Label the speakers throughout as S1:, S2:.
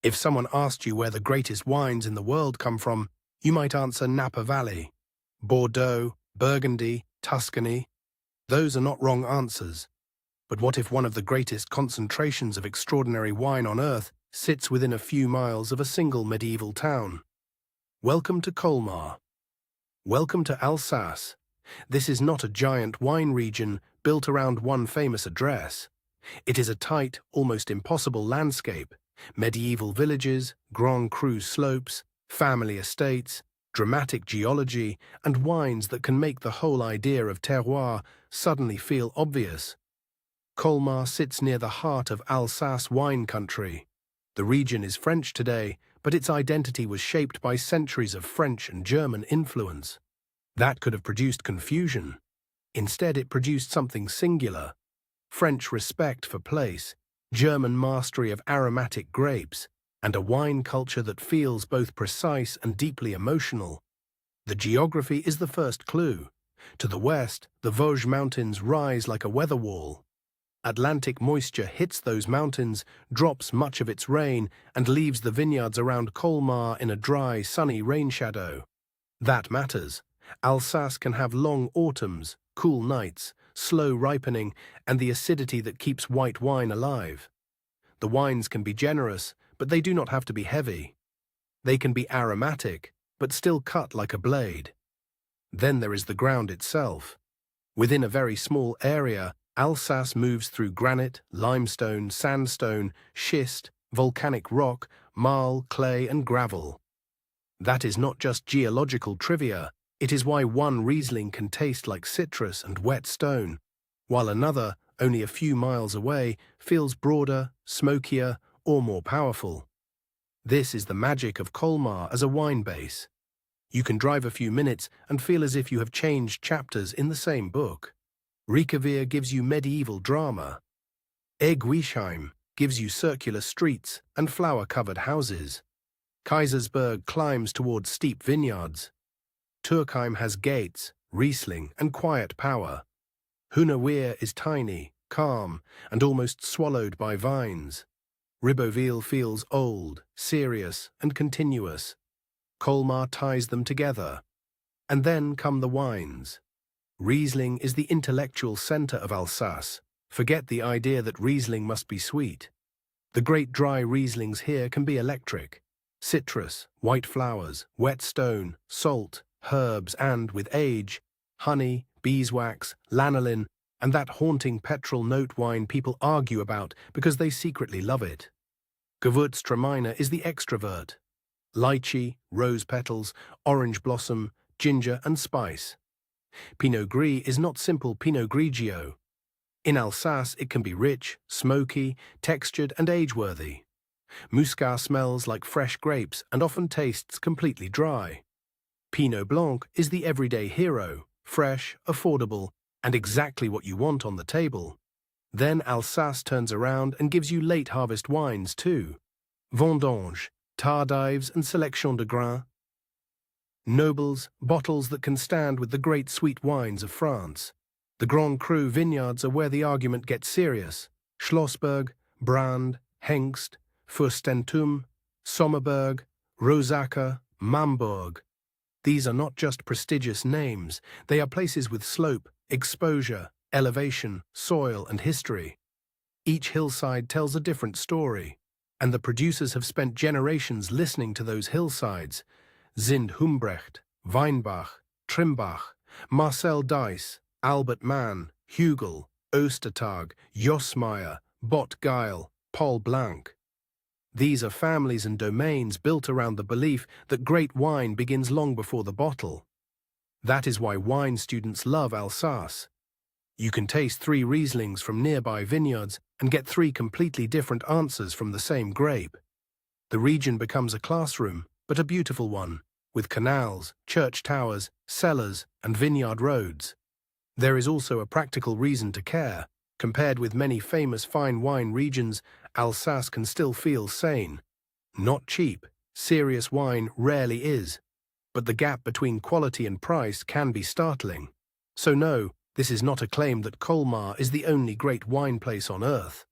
S1: If someone asked you where the greatest wines in the world come from, you might answer Napa Valley, Bordeaux, Burgundy, Tuscany. Those are not wrong answers. But what if one of the greatest concentrations of extraordinary wine on earth sits within a few miles of a single medieval town? Welcome to Colmar. Welcome to Alsace. This is not a giant wine region built around one famous address. It is a tight, almost impossible landscape. Medieval villages, Grand Cru slopes, family estates, dramatic geology, and wines that can make the whole idea of terroir suddenly feel obvious. Colmar sits near the heart of Alsace wine country. The region is French today, but its identity was shaped by centuries of French and German influence. That could have produced confusion. Instead, it produced something singular: French respect for place, German mastery of aromatic grapes, and a wine culture that feels both precise and deeply emotional. The geography is the first clue. To the west, the Vosges mountains rise like a weather wall. Atlantic moisture hits those mountains, drops much of its rain, and leaves the vineyards around Colmar in a dry, sunny rain shadow. That matters. Alsace can have long autumns, cool nights, slow ripening, and the acidity that keeps white wine alive. The wines can be generous, but they do not have to be heavy. They can be aromatic, but still cut like a blade. Then there is the ground itself. Within a very small area, Alsace moves through granite, limestone, sandstone, schist, volcanic rock, marl, clay, and gravel. That is not just geological trivia. It is why one Riesling can taste like citrus and wet stone, while another, only a few miles away, feels broader, smokier, or more powerful. This is the magic of Colmar as a wine base. You can drive a few minutes and feel as if you have changed chapters in the same book. Riekeweer gives you medieval drama. Egwisheim gives you circular streets and flower-covered houses. Kaisersberg climbs towards steep vineyards. Turkheim has gates, Riesling, and quiet power. Hunneweer is tiny, calm, and almost swallowed by vines. Ribeauville feels old, serious, and continuous. Colmar ties them together. And then come the wines. Riesling is the intellectual center of Alsace. Forget the idea that Riesling must be sweet. The great dry Rieslings here can be electric. Citrus, white flowers, wet stone, salt, herbs, and, with age, honey, beeswax, lanolin, and that haunting petrol note wine people argue about because they secretly love it. Gewurztraminer is the extrovert. Lychee, rose petals, orange blossom, ginger, and spice. Pinot Gris is not simple Pinot Grigio. In Alsace, it can be rich, smoky, textured, and age-worthy. Muscat smells like fresh grapes and often tastes completely dry. Pinot Blanc is the everyday hero, fresh, affordable, and exactly what you want on the table. Then Alsace turns around and gives you late-harvest wines too. Vendange, tardives, and Sélection de Grain. Nobles, bottles that can stand with the great sweet wines of France. The Grand Cru vineyards are where the argument gets serious. Schlossberg, Brand, Hengst, Fürstentum, Sommerberg, Rosacker, Mamburg. These are not just prestigious names, they are places with slope, exposure, elevation, soil, and history. Each hillside tells a different story, and the producers have spent generations listening to those hillsides. Zind Humbrecht, Weinbach, Trimbach, Marcel Dice, Albert Mann, Hugel, Ostertag, Josmeyer, Bott Geil, Paul Blanc. These are families and domains built around the belief that great wine begins long before the bottle. That is why wine students love Alsace. You can taste 3 Rieslings from nearby vineyards and get 3 completely different answers from the same grape. The region becomes a classroom, but a beautiful one, with canals, church towers, cellars, and vineyard roads. There is also a practical reason to care. Compared with many famous fine wine regions, Alsace can still feel sane. Not cheap, serious wine rarely is, but the gap between quality and price can be startling. So no, this is not a claim that Colmar is the only great wine place on earth.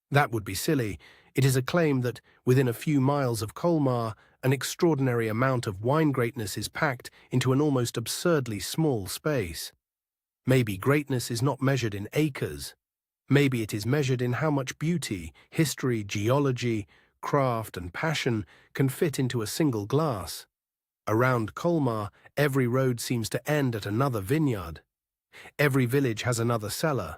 S1: That would be silly. It is a claim that, within a few miles of Colmar, an extraordinary amount of wine greatness is packed into an almost absurdly small space. Maybe greatness is not measured in acres. Maybe it is measured in how much beauty, history, geology, craft, and passion can fit into a single glass. Around Colmar, every road seems to end at another vineyard. Every village has another cellar.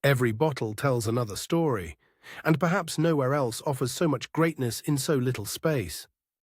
S1: Every bottle tells another story. And perhaps nowhere else offers so much greatness in so little space.